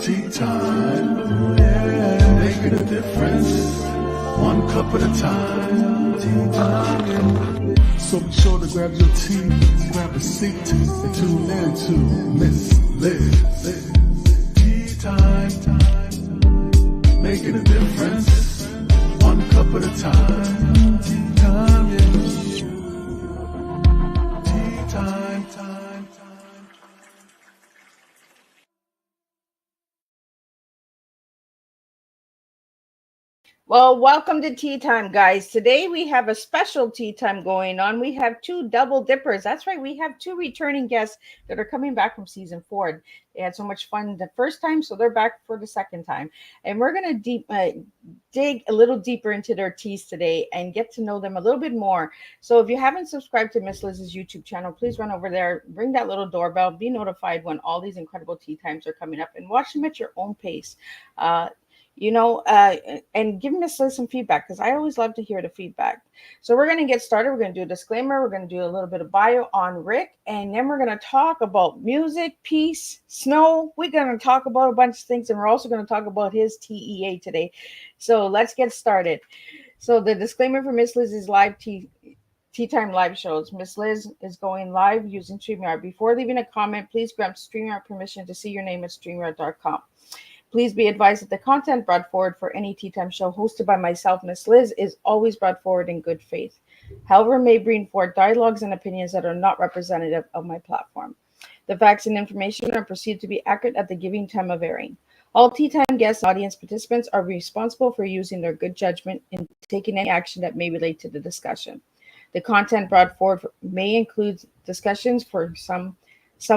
Tea time, yeah, making a difference, one cup at a time. Tea time, yeah. So be sure to grab your tea, grab a seat, and tune in to Miss Liz. Tea time, making a difference, one cup at a time. Tea time, yeah. Tea time, time. Well, welcome to Tea Time, guys. Today we have a special tea time going on. We have two double dippers. That's right. We have two returning guests that are coming back from season 4. They had so much fun the first time, so they're back for the second time. And we're going to dig a little deeper into their teas today and get to know them a little bit more. So if you haven't subscribed to Miss Liz's YouTube channel, please run over there, ring that little doorbell, be notified when all these incredible tea times are coming up, and watch them at your own pace. And give Miss Liz some feedback, because I always love to hear the feedback. So we're going to get started. We're going to do a disclaimer. We're going to do a little bit of bio on Rick, and then we're going to talk about music, peace, snow. We're going to talk about a bunch of things, and we're also going to talk about his TEA today. So let's get started. So the disclaimer for Miss Liz's live tea time live shows. Miss Liz is going live using StreamYard. Before leaving a comment, please grant StreamYard permission to see your name at StreamYard.com. Please be advised that the content brought forward for any tea time show hosted by myself, Miss Liz, is always brought forward in good faith. However, may bring forth dialogues and opinions that are not representative of my platform. The facts and information are perceived to be accurate at the given time of airing. All tea time guests and audience participants are responsible for using their good judgment in taking any action that may relate to the discussion. The content brought forward may include discussions for some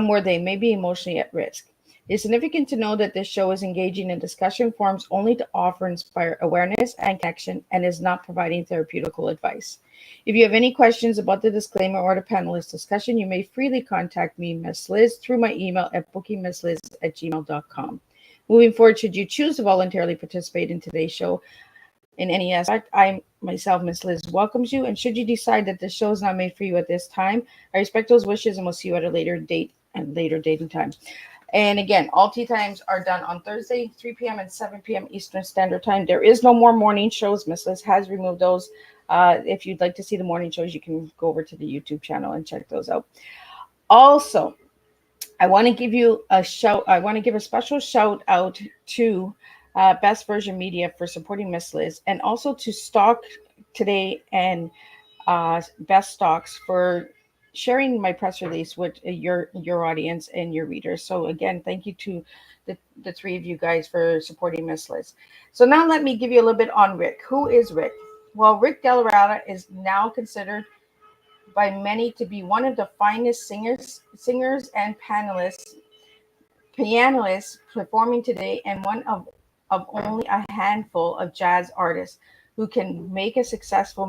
where they may be emotionally at risk. It is significant to know that this show is engaging in discussion forums only to offer inspire awareness and connection, and is not providing therapeutical advice. If you have any questions about the disclaimer or the panelist discussion, you may freely contact me, Miss Liz, through my email at bookingmissliz@gmail.com. Moving forward, should you choose to voluntarily participate in today's show in any aspect, I myself, Miss Liz, welcomes you. And should you decide that the show is not made for you at this time, I respect those wishes and will see you at a later date and time. And again, all tea times are done on Thursday, 3 p.m. and 7 p.m. Eastern Standard Time. There is no more morning shows. Miss Liz has removed those. If you'd like to see the morning shows, you can go over to the YouTube channel and check those out. Also, I want to give you a shout. I want to give a special shout out to Best Version Media for supporting Miss Liz, and also to Stock Today and Best Stocks for sharing my press release with your audience and your readers. So again, thank you to the three of you guys for supporting Miss Liz. So now let me give you a little bit on Rick. Who is Rick? Well, Rick Della Ratta is now considered by many to be one of the finest singers and pianists performing today, and one of only a handful of jazz artists who can make a successful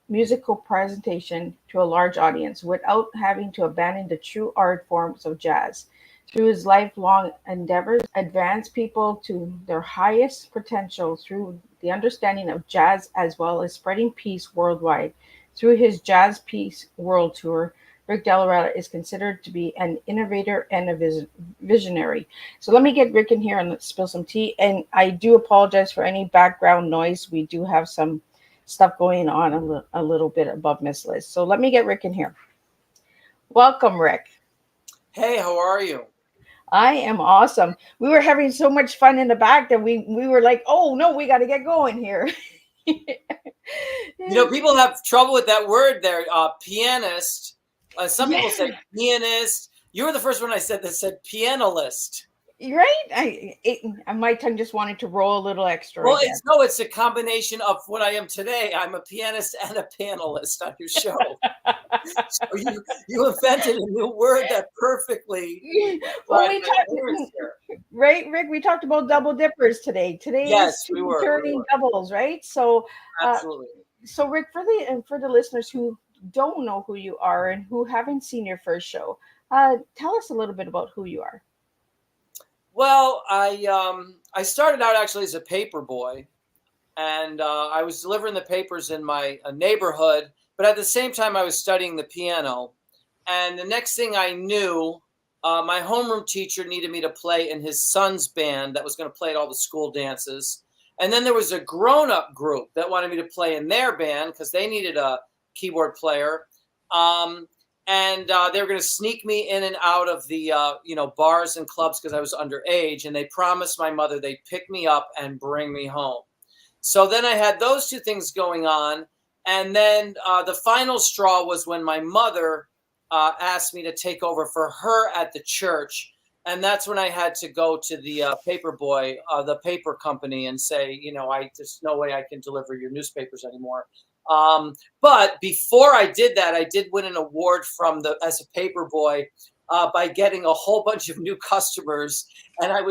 musical presentation to a large audience without having to abandon the true art forms of jazz. Through his lifelong endeavors, advance people to their highest potential through the understanding of jazz, as well as spreading peace worldwide. Through his Jazz Peace World Tour, Rick Della Ratta is considered to be an innovator and a visionary. So let me get Rick in here and let's spill some tea. And I do apologize for any background noise. We do have some stuff going on a little bit above Miss Liz. So let me get Rick in here. Welcome, Rick. Hey, how are you? I am awesome. We were having so much fun in the back that we were like, oh no, we got to get going here. People have trouble with that word there, pianist. Some people say pianist. You were the first one I said that said pianist. Right? My tongue just wanted to roll a little extra. Well, it's a combination of what I am today. I'm a pianist and a panelist on your show. So you invented a new word that perfectly. Well, right, Rick? We talked about double dippers today. Yes, we were turning doubles, right? So absolutely. So Rick, for the listeners who don't know who you are and who haven't seen your first show, tell us a little bit about who you are. Well, I started out actually as a paper boy, and I was delivering the papers in my neighborhood, but at the same time I was studying the piano. And the next thing I knew, my homeroom teacher needed me to play in his son's band that was going to play at all the school dances. And then there was a grown-up group that wanted me to play in their band because they needed a keyboard player. And they were going to sneak me in and out of the, bars and clubs because I was underage. And they promised my mother they'd pick me up and bring me home. So then I had those two things going on. And then the final straw was when my mother asked me to take over for her at the church. And that's when I had to go to the paper boy, the paper company, and say, there's no way I can deliver your newspapers anymore. But before I did that, I did win an award as a paper boy by getting a whole bunch of new customers. And it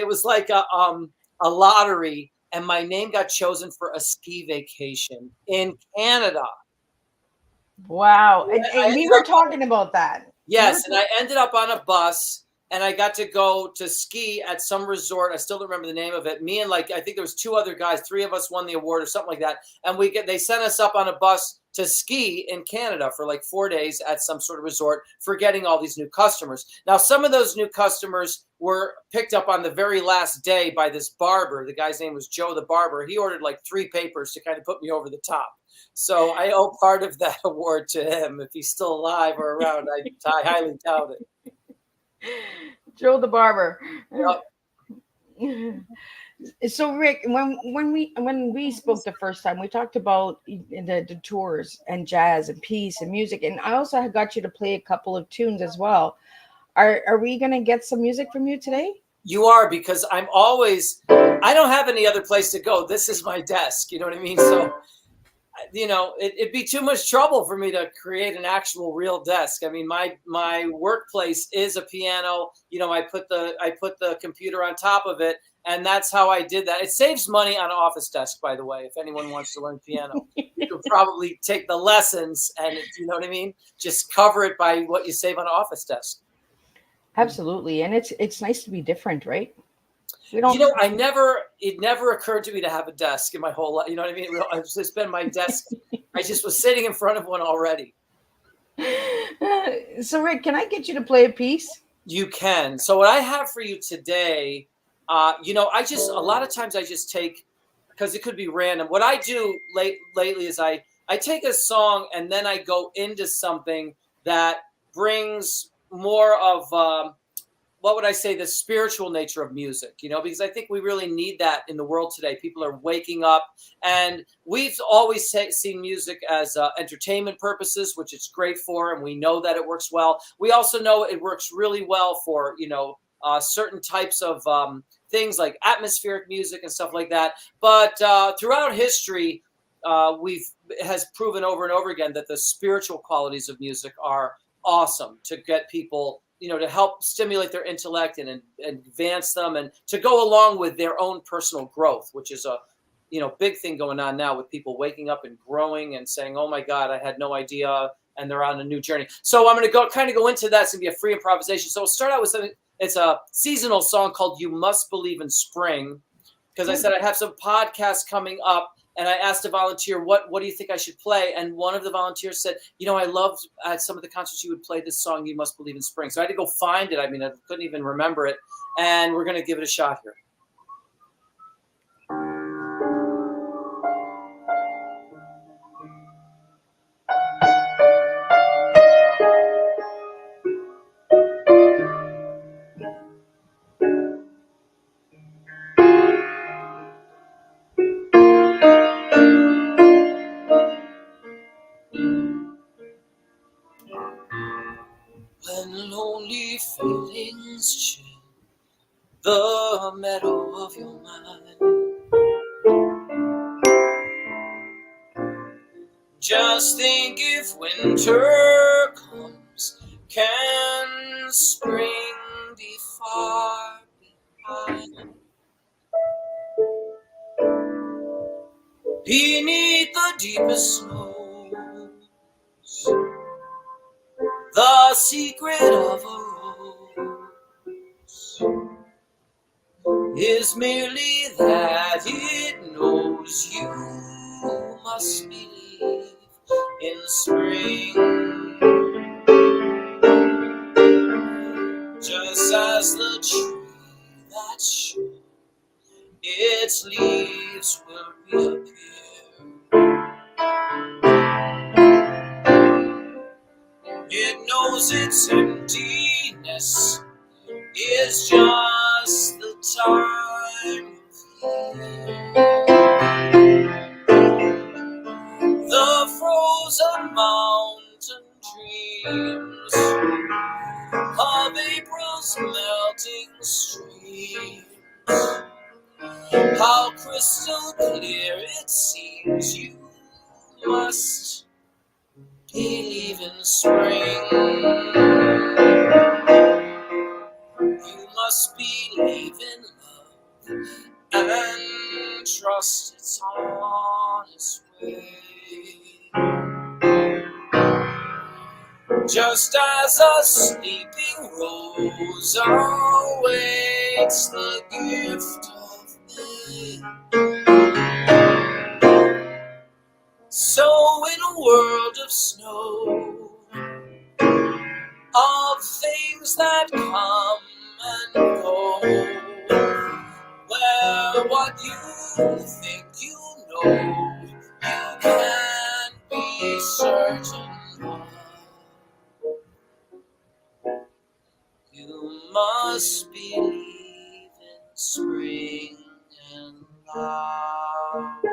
was like a lottery, and my name got chosen for a ski vacation in Canada. Wow. And we were talking about that. Yes, and I ended up on a bus, and I got to go to ski at some resort. I still don't remember the name of it. Me and I think there was two other guys. 3 of us won the award or something like that. And they sent us up on a bus to ski in Canada for 4 days at some sort of resort for getting all these new customers. Now, some of those new customers were picked up on the very last day by this barber. The guy's name was Joe the Barber. He ordered 3 papers to kind of put me over the top. So I owe part of that award to him. If he's still alive or around, I highly doubt it. Joe the Barber. Yep. So Rick, when we spoke the first time, we talked about the tours and jazz and peace and music, and I also got you to play a couple of tunes as well. Are we going to get some music from you today? You are, because I don't have any other place to go. This is my desk. You know what I mean? So, it'd be too much trouble for me to create an actual real desk. I mean, my workplace is a piano. I put the computer on top of it, and that's how I did that. It saves money on an office desk, by the way. If anyone wants to learn piano, you could probably take the lessons, and you know what I mean? Just cover it by what you save on an office desk. Absolutely, and it's nice to be different, right? It never occurred to me to have a desk in my whole life. You know what I mean? It's been my desk. I just was sitting in front of one already. So Rick, can I get you to play a piece? You can. So what I have for you today, a lot of times I just take, because it could be random. What I do lately is I take a song and then I go into something that brings more of, what would I say, the spiritual nature of music, because I think we really need that in the world today. People are waking up, and we've always seen music as entertainment purposes, which it's great for, and we know that it works well. We also know it works really well for, certain types of things like atmospheric music and stuff like that. But throughout history, it has proven over and over again that the spiritual qualities of music are awesome to get people, to help stimulate their intellect and advance them, and to go along with their own personal growth, which is a, big thing going on now with people waking up and growing and saying, oh my God, I had no idea. And they're on a new journey. So I'm going to go into that. It's going to be a free improvisation. So we'll start out with something. It's a seasonal song called You Must Believe in Spring, because I said I'd have some podcasts coming up. And I asked a volunteer, what do you think I should play? And one of the volunteers said, I loved at some of the concerts you would play this song, You Must Believe in Spring. So I had to go find it. I mean, I couldn't even remember it. And we're going to give it a shot here. When lonely feelings chill the meadow of your mind, just think, if winter comes, can spring be far behind? Beneath the deepest snows, the secret of a rose is merely that it knows you must believe in spring. just as the tree that should, its leaves will reappear. It knows its emptiness is just the time of year. The frozen mountain dreams of April's melting streams. How crystal clear it seems you must believe in spring. You must believe in love and trust it's on its way. Just as a sleeping rose awaits the gift of May, so in a world of snow, of things that come and go, where what you think you know, you can't be certain of. You must believe in spring and love.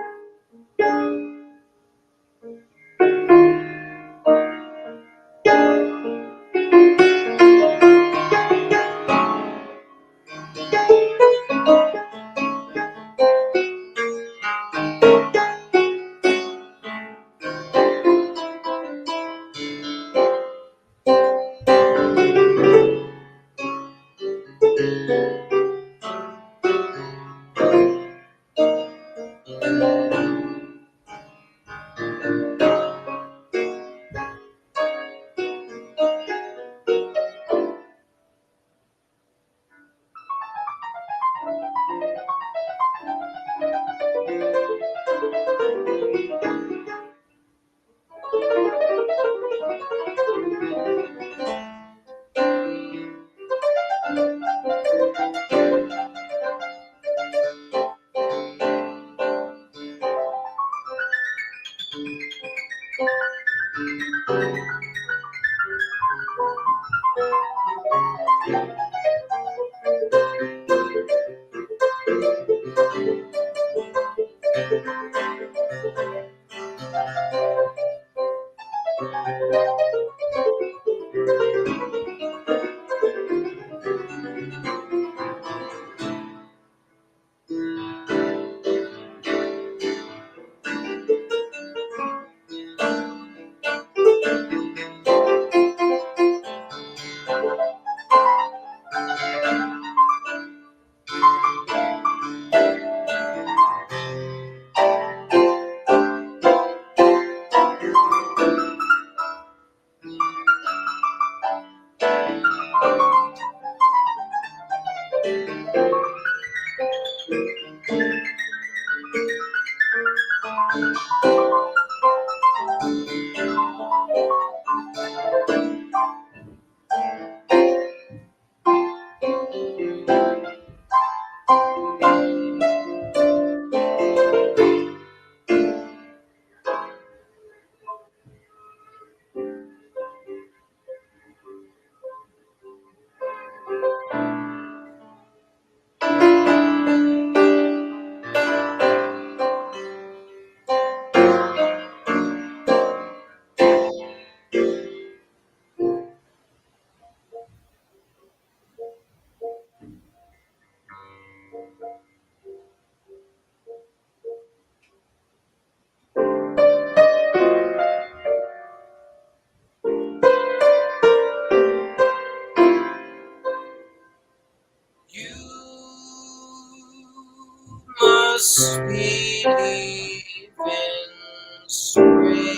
Must believe in spring.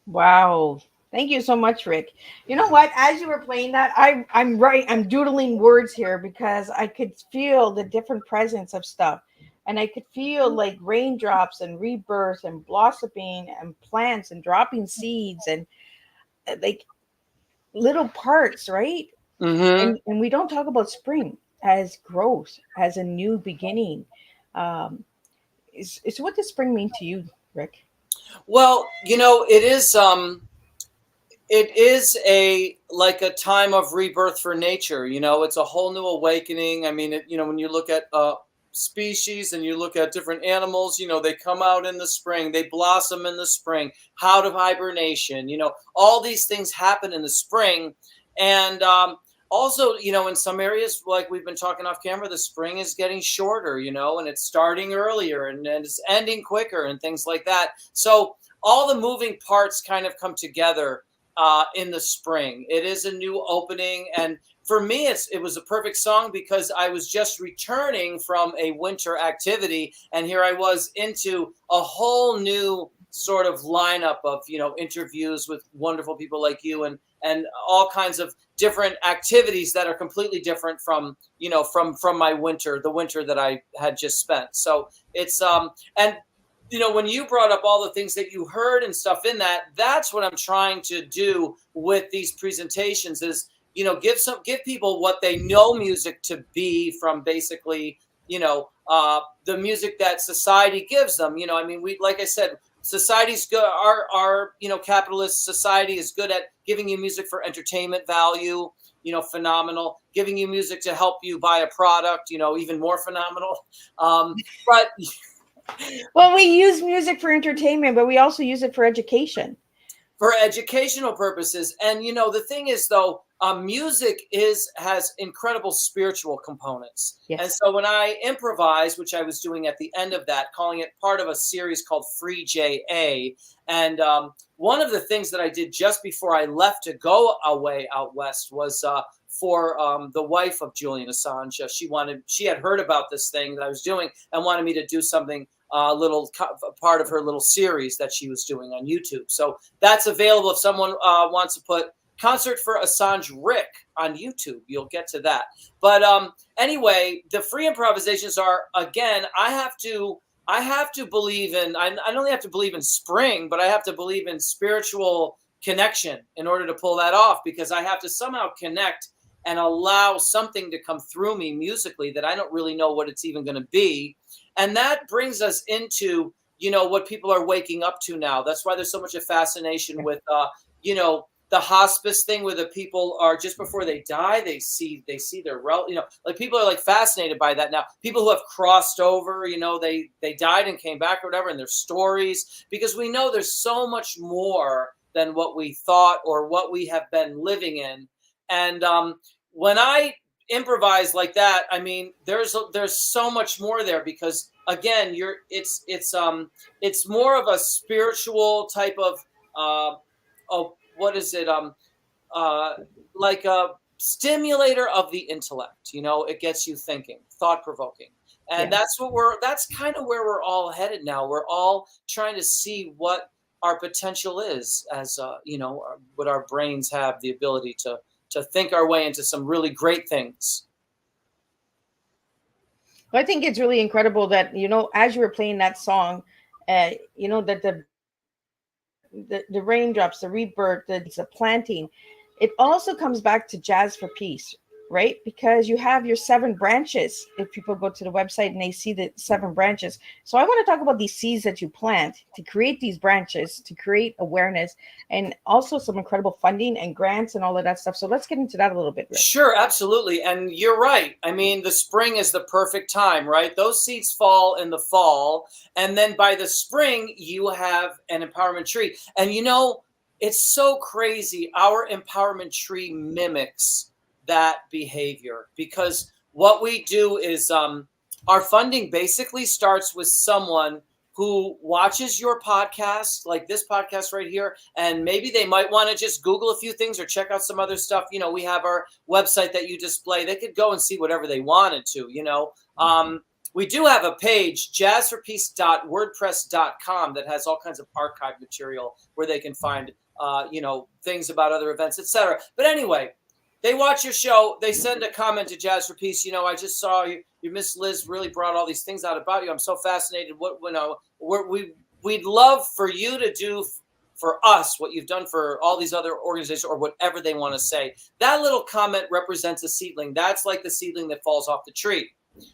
Wow. Thank you so much, Rick. You know what? As you were playing that, I'm doodling words here because I could feel the different presence of stuff. And I could feel like raindrops and rebirth and blossoming and plants and dropping seeds and like little parts, right? Mm-hmm. And we don't talk about spring as growth, as a new beginning. Um, is what does spring mean to you, Rick? Well, it is a like a time of rebirth for nature. It's a whole new awakening. I mean, when you look at species and you look at different animals, they come out in the spring, they blossom in the spring, out of hibernation. All these things happen in the spring, and also, in some areas, like we've been talking off camera, the spring is getting shorter, and it's starting earlier and it's ending quicker and things like that. So all the moving parts kind of come together in the spring. It is a new opening, and for me, it was a perfect song because I was just returning from a winter activity, and here I was into a whole new sort of lineup of interviews with wonderful people like you, and all kinds of different activities that are completely different from from my the winter that I had just spent. So it's and when you brought up all the things that you heard and stuff in that's what I'm trying to do with these presentations is, give people what they know music to be from basically, the music that society gives them. I mean, like I said, society's good. Our capitalist society is good at giving you music for entertainment value, phenomenal. Giving you music to help you buy a product, even more phenomenal. But Well, we use music for entertainment, but we also use it for education. for educational purposes. And the thing is, though, music has incredible spiritual components. Yes. And so when I improvise, which I was doing at the end of that, calling it part of a series called Free JA, and one of the things that I did just before I left to go away out west was for the wife of Julian Assange. She had heard about this thing that I was doing and wanted me to do something part of her little series that she was doing on YouTube. So that's available if someone wants to put Concert for Assange Rick on YouTube. You'll get to that. But anyway, the free improvisations are, again, I have to believe in, I not only have to believe in spring, but I have to believe in spiritual connection in order to pull that off, because I have to somehow connect and allow something to come through me musically that I don't really know what it's even going to be. And that brings us into, what people are waking up to now. That's why there's so much of fascination with, the hospice thing, where the people are just before they die, they see their like people are like fascinated by that now. People who have crossed over, they died and came back or whatever, and their stories, because we know there's so much more than what we thought or what we have been living in. And when I improvise like that, I mean, there's so much more there, because again, it's more of a spiritual type of what is it? Like a stimulator of the intellect. It gets you thinking, thought provoking. And that's kind of where we're all headed now. We're all trying to see what our potential is as, what our brains have the ability to think our way into some really great things. I think it's really incredible that, as you were playing that song, that the raindrops, the rebirth, the planting, it also comes back to Jazz for Peace, right? Because you have your 7 branches. If people go to the website and they see the 7 branches. So I want to talk about these seeds that you plant to create these branches, to create awareness, and also some incredible funding and grants and all of that stuff. So let's get into that a little bit, Rick. Sure, absolutely. And you're right. I mean, the spring is the perfect time, right? Those seeds fall in the fall. And then by the spring, you have an empowerment tree. And it's so crazy. Our empowerment tree mimics that behavior, because what we do is our funding basically starts with someone who watches your podcast, like this podcast right here, and maybe they might want to just Google a few things or check out some other stuff. We have our website that you display. They could go and see whatever they wanted to. We do have a page, jazzforpeace.wordpress.com, that has all kinds of archive material where they can find things about other events, etc. But anyway, they watch your show. They send a comment to Jazz for Peace. I just saw you. Your Miss Liz really brought all these things out about you. I'm so fascinated. We'd love for you to do for us what you've done for all these other organizations, or whatever they want to say. That little comment represents a seedling. That's like the seedling that falls off the tree.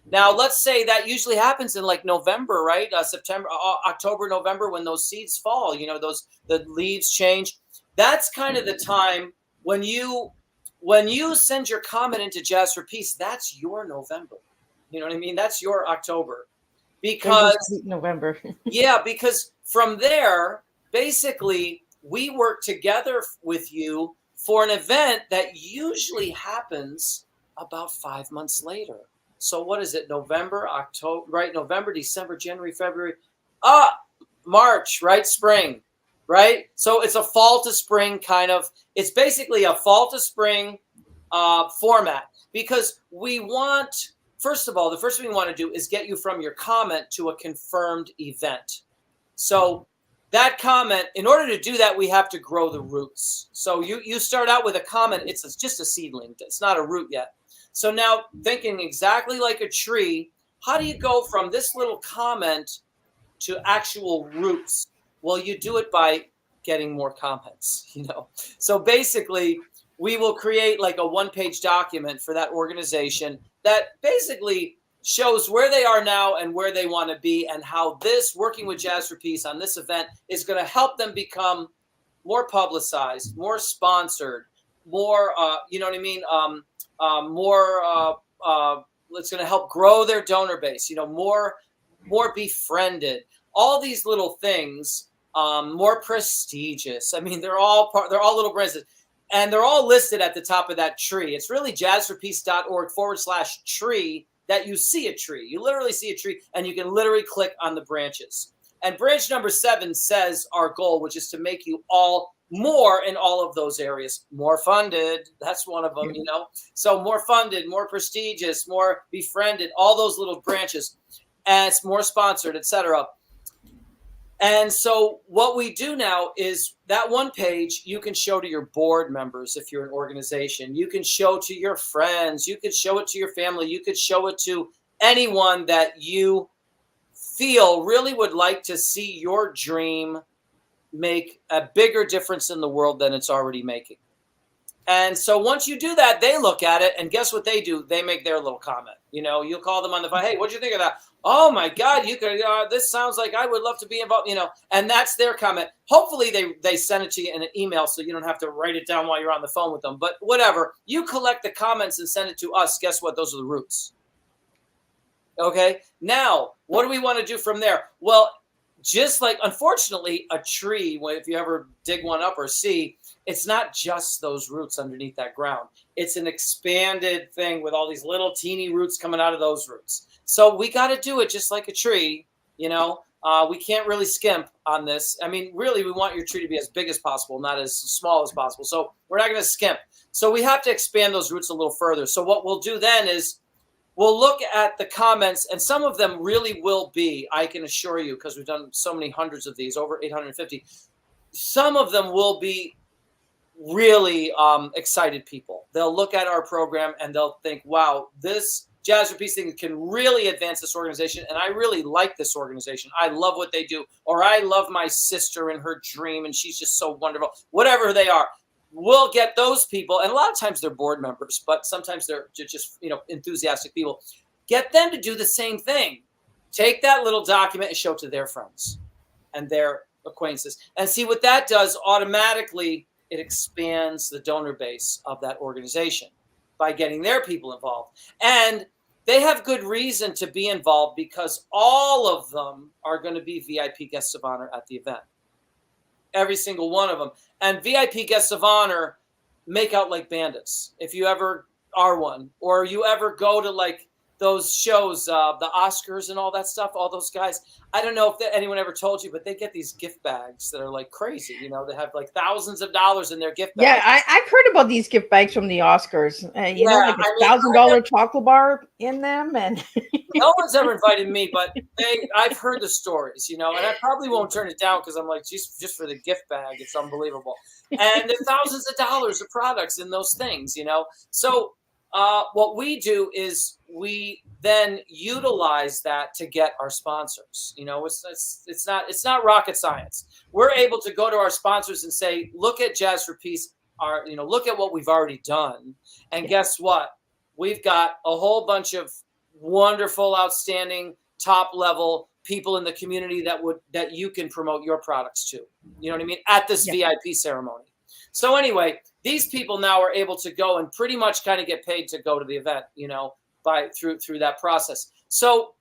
Now, let's say that usually happens in like November, right? September, October, November, when those seeds fall, the leaves change. That's kind of the time when you send your comment into Jazz for Peace. That's your November. You know what I mean? That's your October. Because November. Yeah, because from there, basically, we work together with you for an event that usually happens about 5 months later. So what is it? November, October, right? November, December, January, February, March, right? Spring, right? So it's a fall to spring kind of. It's basically a fall to spring format, because we want. First of all, the first thing we want to do is get you from your comment to a confirmed event. So that comment, in order to do that, we have to grow the roots. So you start out with a comment. It's just a seedling. It's not a root yet. So now, thinking exactly like a tree, how do you go from this little comment to actual roots? Well, you do it by getting more comments, So basically, we will create like a one-page document for that organization that basically shows where they are now and where they want to be, and how this working with Jazz for Peace on this event is going to help them become more publicized, more sponsored, more, it's going to help grow their donor base, more befriended, all these little things, more prestigious. I mean, they're all little brands. And they're all listed at the top of that tree. It's really jazzforpeace.org/tree that you see a tree. You literally see a tree, and you can literally click on the branches. And branch number 7 says our goal, which is to make you all more in all of those areas. More funded. That's one of them, So more funded, more prestigious, more befriended, all those little branches. And it's more sponsored, etc. And so what we do now is that one page you can show to your board members if you're an organization. You can show to your friends. You could show it to your family. You could show it to anyone that you feel really would like to see your dream make a bigger difference in the world than it's already making. And so once you do that, they look at it, and guess what they do? They make their little comment. You'll call them on the phone. Hey, what'd you think of that? Oh my God, you could. This sounds like I would love to be involved. And that's their comment. Hopefully, they send it to you in an email, so you don't have to write it down while you're on the phone with them. But whatever, you collect the comments and send it to us. Guess what? Those are the roots. Okay. Now, what do we want to do from there? Well, just like, unfortunately, a tree, if you ever dig one up or see, it's not just those roots underneath that ground. It's an expanded thing with all these little teeny roots coming out of those roots. So we got to do it just like a tree, we can't really skimp on this. I mean, really, we want your tree to be as big as possible, not as small as possible. So we're not going to skimp. So we have to expand those roots a little further. So what we'll do then is we'll look at the comments, and some of them really will be, I can assure you, because we've done so many hundreds of these, over 850, some of them will be really excited people. They'll look at our program and they'll think, wow, this Jazz for Peace thing can really advance this organization, and I really like this organization. I love what they do, or I love my sister and her dream, and she's just so wonderful. Whatever they are, we'll get those people, and a lot of times they're board members, but sometimes they're just enthusiastic people. Get them to do the same thing. Take that little document and show it to their friends and their acquaintances, and see what that does. Automatically, it expands the donor base of that organization by getting their people involved. And they have good reason to be involved, because all of them are going to be VIP guests of honor at the event. Every single one of them. And VIP guests of honor make out like bandits. If you ever are one, or you ever go to like those shows, the Oscars and all that stuff, all those guys. I don't know if anyone ever told you, but they get these gift bags that are like crazy. You know, they have like thousands of dollars in their gift Yeah, bags. I've heard about these gift bags from the Oscars. You know, Yeah, like I a mean, $1,000 chocolate bar in them, and no one's ever invited me, but I've heard the stories, you know, and I probably won't turn it down because I'm like, just for the gift bag, it's unbelievable. And there's thousands of dollars of products in those things, you know. So what we do is we then utilize that to get our sponsors. You know, it's not rocket science. We're able to go to our sponsors and say, look at Jazz for Peace, look at what we've already done, and guess what? We've got a whole bunch of wonderful, outstanding, top level people in the community that you can promote your products to. You know what I mean? At this VIP ceremony. So anyway, these people now are able to go and pretty much kind of get paid to go to the event, you know, through that process. So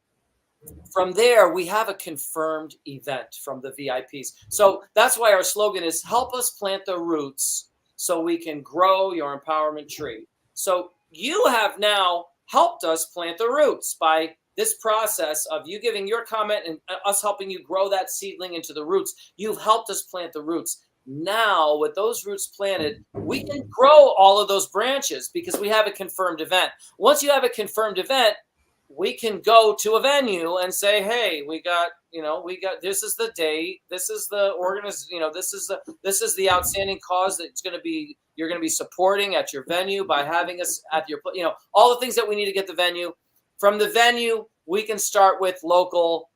from there, we have a confirmed event from the VIPs. So that's why our slogan is help us plant the roots so we can grow your empowerment tree. So you have now helped us plant the roots by this process of you giving your comment and us helping you grow that seedling into the roots. You've helped us plant the roots. Now, with those roots planted, we can grow all of those branches because we have a confirmed event. Once you have a confirmed event, we can go to a venue and say, hey, we got, this is the date, this is the this is the outstanding cause that's you're going to be supporting at your venue by having us at your, all the things that we need to get the venue. From the venue, we can start with local,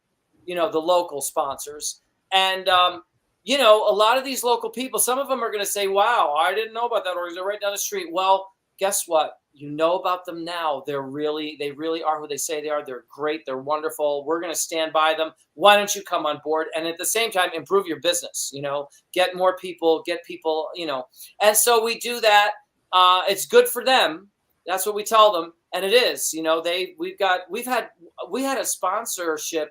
the local sponsors. And, a lot of these local people, some of them are going to say, wow, I didn't know about that organization right down the street. Well, guess what? You know about them now. They really are who they say they are. They're great. They're wonderful. We're going to stand by them. Why don't you come on board? And at the same time, improve your business, get more people, and so we do that. It's good for them. That's what we tell them. And it is, we had a sponsorship.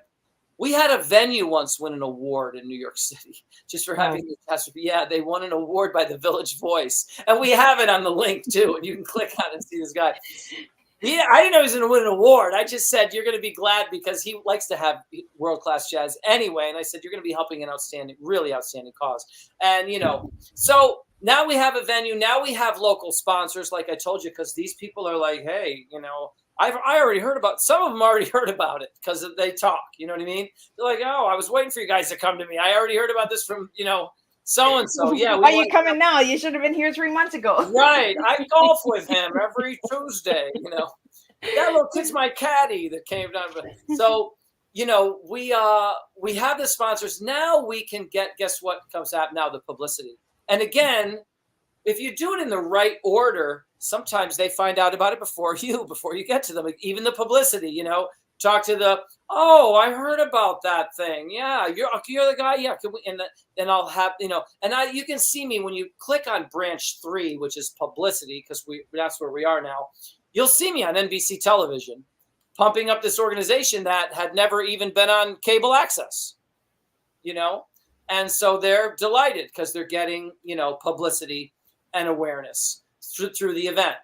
We had a venue once win an award in New York City just for having the catastrophe. Yeah, they won an award by the Village Voice. And we have it on the link, too. And you can click on it and see this guy. Yeah, I didn't know he was going to win an award. I just said, you're going to be glad because he likes to have world-class jazz anyway. And I said, you're going to be helping an really outstanding cause. And, so now we have a venue. Now we have local sponsors, like I told you, because these people are like, hey, I already heard about, some of them already heard about it because they talk, you know what I mean? They're like, oh, I was waiting for you guys to come to me. I already heard about this from, so-and-so. Yeah. Why are you coming now? You should have been here 3 months ago. Right. I golf with him every Tuesday, That little kid's my caddy that came down. So, we have the sponsors. Now we can guess what comes out now, the publicity. And again, if you do it in the right order, sometimes they find out about it before you get to them. Even the publicity, talk to I heard about that thing. Yeah, you're the guy. Yeah, and I'll have, you can see me when you click on branch 3, which is publicity, because that's where we are now. You'll see me on NBC television, pumping up this organization that had never even been on cable access, and so they're delighted because they're getting, publicity and awareness through the event.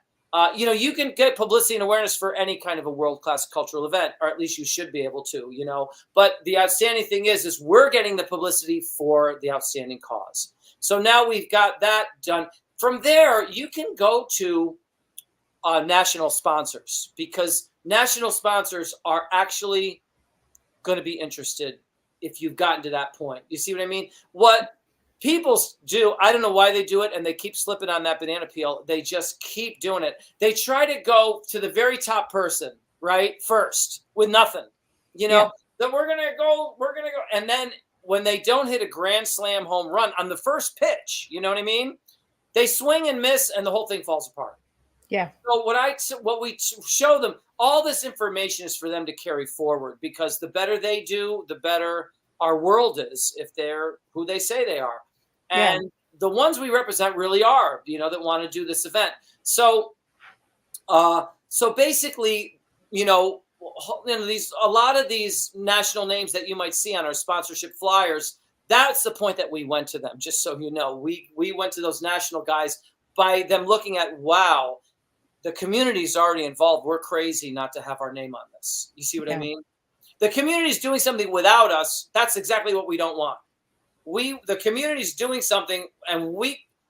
You can get publicity and awareness for any kind of a world-class cultural event, or at least you should be able to, But the outstanding thing is we're getting the publicity for the outstanding cause. So now we've got that done. From there, you can go to national sponsors, because national sponsors are actually going to be interested if you've gotten to that point. You see what I mean? What people do, I don't know why they do it, and they keep slipping on that banana peel. They just keep doing it. They try to go to the very top person, right, first with nothing, Then we're going to go. And then when they don't hit a grand slam home run on the first pitch, you know what I mean? They swing and miss, and the whole thing falls apart. Yeah. So what we show them, all this information is for them to carry forward, because the better they do, the better our world is, if they're who they say they are. And the ones we represent really are, that want to do this event. So, basically, a lot of these national names that you might see on our sponsorship flyers, that's the point that we went to them. Just so you know, we went to those national guys by them looking at, wow, the community is already involved. We're crazy not to have our name on this. You see what I mean? The community is doing something without us. That's exactly what we don't want. The community is doing something, and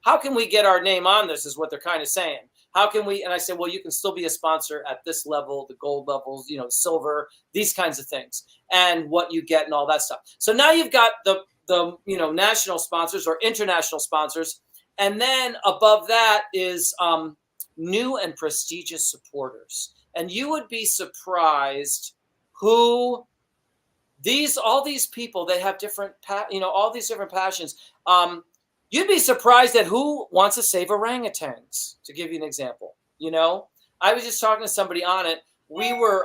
how can we get our name on this is what they're kind of saying. How can we? And I said, well, you can still be a sponsor at this level, the gold levels, silver, these kinds of things, and what you get and all that stuff. So now you've got the national sponsors or international sponsors. And then above that is new and prestigious supporters. And you would be surprised who all these people, they have different, all these different passions. You'd be surprised at who wants to save orangutans, to give you an example. I was just talking to somebody on it. We were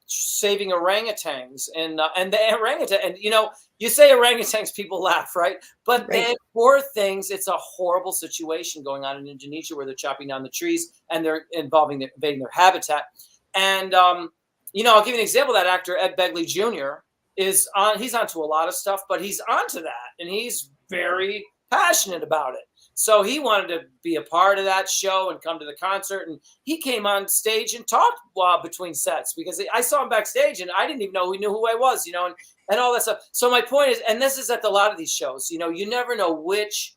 saving orangutans and the orangutan, and you say orangutans, people laugh, right? But they poor things. It's a horrible situation going on in Indonesia where they're chopping down the trees and they're invading their habitat. And I'll give you an example. That actor Ed Begley Jr. he's onto a lot of stuff, but he's onto that, and he's very passionate about it. So he wanted to be a part of that show and come to the concert. And he came on stage and talked between sets because I saw him backstage and I didn't even know he knew who I was, and all that stuff. So my point is, and this is at a lot of these shows, you never know which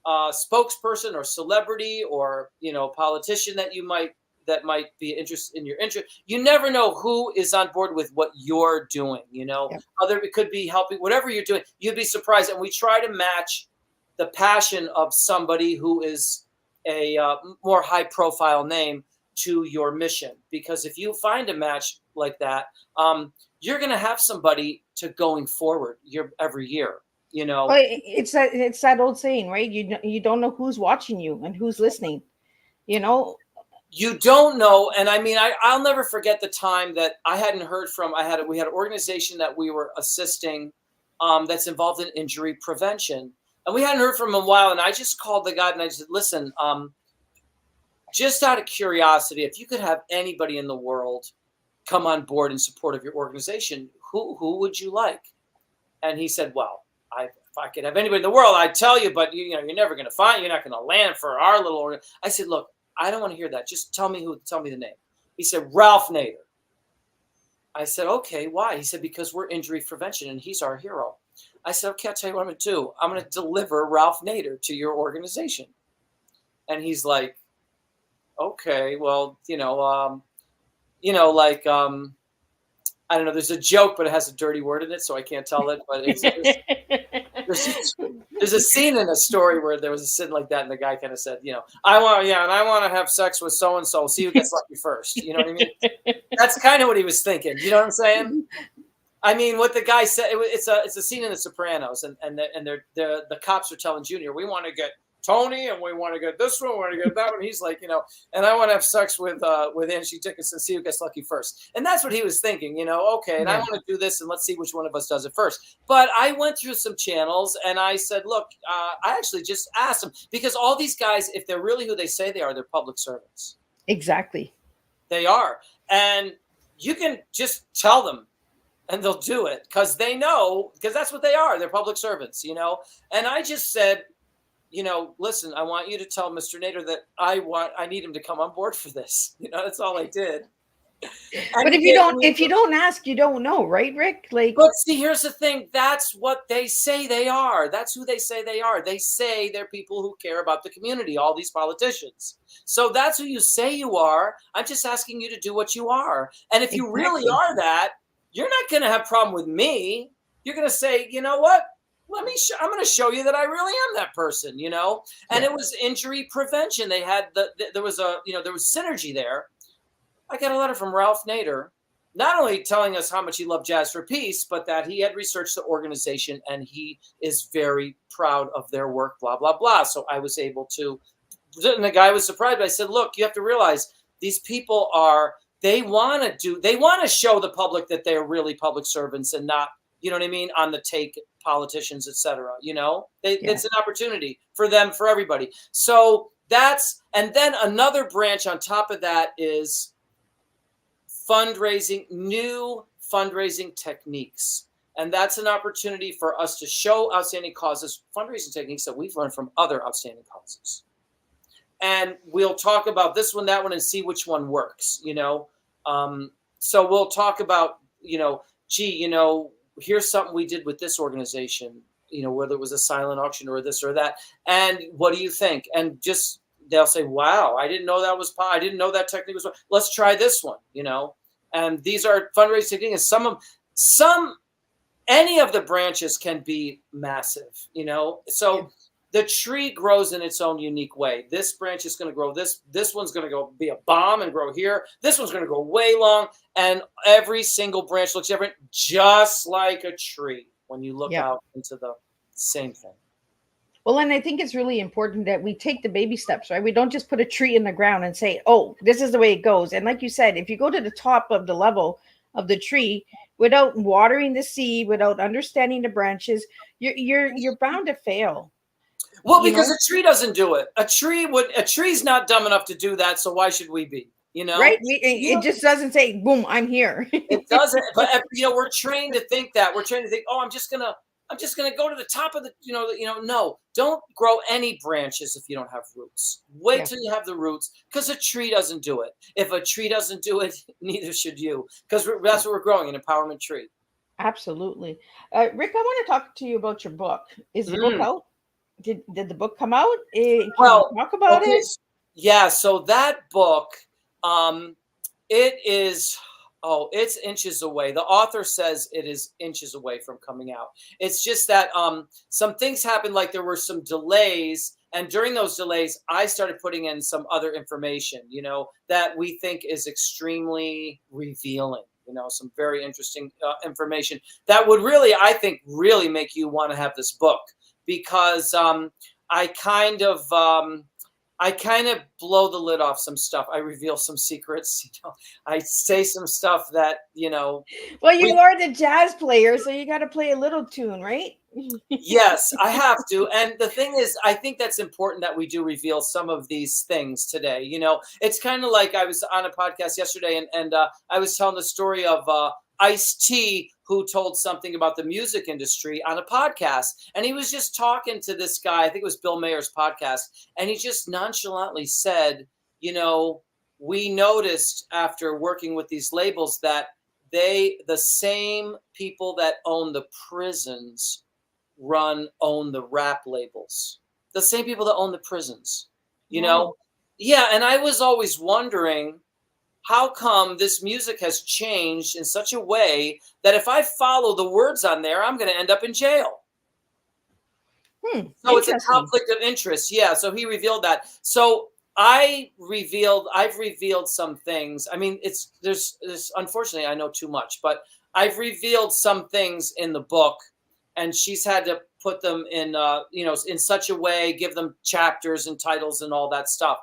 spokesperson or celebrity or, politician that might be interested in your interest. You never know who is on board with what you're doing, It could be helping, whatever you're doing. You'd be surprised. And we try to match the passion of somebody who is a more high profile name to your mission. Because if you find a match like that, you're going to have somebody to going forward every year, Well, it's that old saying, right? You don't know who's watching you and who's listening, You don't know. And I mean, I'll never forget the time that I hadn't heard from, we had an organization that we were assisting that's involved in injury prevention. And we hadn't heard from him in a while. And I just called the guy and I said, listen, just out of curiosity, if you could have anybody in the world come on board in support of your organization, who would you like? And he said, well, if I could have anybody in the world, I'd tell you, but you're never going to you're not going to land for our little organization. I said, look, I don't want to hear that. Just tell me the name. He said, Ralph Nader. I said, okay, why? He said, because we're injury prevention and he's our hero. I said, okay, I'll tell you what I'm going to do. I'm going to deliver Ralph Nader to your organization. And he's like, okay, well, I don't know. There's a joke, but it has a dirty word in it, so I can't tell it. But there's a scene in a story where there was a scene like that, and the guy kind of said, I want to have sex with so and so. See who gets lucky first. You know what I mean? That's kind of what he was thinking. You know what I'm saying? I mean, what the guy said. It's a scene in The Sopranos, and the cops are telling Junior, we want to get Tony, and we want to get this one, we want to get that one. He's like, and I want to have sex with Angie Dickinson, see who gets lucky first. And that's what he was thinking, okay, and I want to do this, and let's see which one of us does it first. But I went through some channels, and I said, look, I actually just asked them, because all these guys, if they're really who they say they are, they're public servants. Exactly. They are. And you can just tell them, and they'll do it, because they know, because that's what they are. They're public servants, And I just said, listen, I want you to tell Mr. Nader that I need him to come on board for this. That's all I did. And but if you don't ask, you don't know, right, Rick? But see, here's the thing. That's what they say they are. That's who they say they are. They say they're people who care about the community, all these politicians. So that's who you say you are. I'm just asking you to do what you are. And if you really are that, you're not going to have a problem with me. You're going to say, you know what? I'm going to show you that I really am that person, And it was injury prevention. They had there was synergy there. I got a letter from Ralph Nader, not only telling us how much he loved Jazz for Peace, but that he had researched the organization and he is very proud of their work, blah, blah, blah. So I was able to, and the guy was surprised. But I said, look, you have to realize these people they want to show the public that they're really public servants and not, you know what I mean, on the take, politicians, et cetera, It's an opportunity for them, for everybody. So and then another branch on top of that is fundraising, new fundraising techniques. And that's an opportunity for us to show outstanding causes, fundraising techniques that we've learned from other outstanding causes. and we'll talk about this one, that one, and see which one works, you know. So we'll talk about, you know, gee, you know, here's something we did with this organization, you know, whether it was a silent auction or this or that, and what do you think? And just they'll say, wow, I didn't know that was, I didn't know that technique was, let's try this one, you know. And these are fundraising techniques. Any of the branches can be massive, you know. So the tree grows in its own unique way. This branch is going to grow. This one's going to go be a bomb and grow here. This one's going to go way long, and every single branch looks different, just like a tree when you look out into the same thing. Well, and I think it's really important that we take the baby steps, right? We don't just put a tree in the ground and say, oh, this is the way it goes. And like you said, if you go to the top of the level of the tree without watering the seed, without understanding the branches, you're bound to fail. Well, because a tree doesn't do it. A tree's not dumb enough to do that. So why should we be? You know, right? It just doesn't say, boom, I'm here. It doesn't. But you know, we're trained to think that. We're trained to think, oh, I'm just gonna go to the top of the, no, don't grow any branches if you don't have roots. Wait till you have the roots, because a tree doesn't do it. If a tree doesn't do it, neither should you, because that's what we're growing, an empowerment tree. Absolutely. Rick, I want to talk to you about your book. Is the book out? Did the book come out? Can you talk about it? Yeah, so that book, it is... Oh, it's inches away. The author says it is inches away from coming out. It's just that some things happened, like there were some delays. And during those delays, I started putting in some other information, you know, that we think is extremely revealing, you know, some very interesting information that would really, I think, really make you want to have this book, because I kind of blow the lid off some stuff. I reveal some secrets. You know, I say some stuff that, you know. Well, you are the jazz player, so you got to play a little tune, right? Yes, I have to. And the thing is, I think that's important that we do reveal some of these things today. You know, it's kind of like I was on a podcast yesterday, and I was telling the story of Ice-T, who told something about the music industry on a podcast. And he was just talking to this guy, I think it was Bill Mayer's podcast, and he just nonchalantly said, you know, we noticed after working with these labels that the same people that own the prisons own the rap labels. The same people that own the prisons, you know? Yeah, and I was always wondering, how come this music has changed in such a way that if I follow the words on there, I'm going to end up in jail? So it's a conflict of interest. Yeah. So he revealed that. So I've revealed some things. I mean, there's unfortunately, I know too much, but I've revealed some things in the book, and she's had to put them in, in such a way, give them chapters and titles and all that stuff.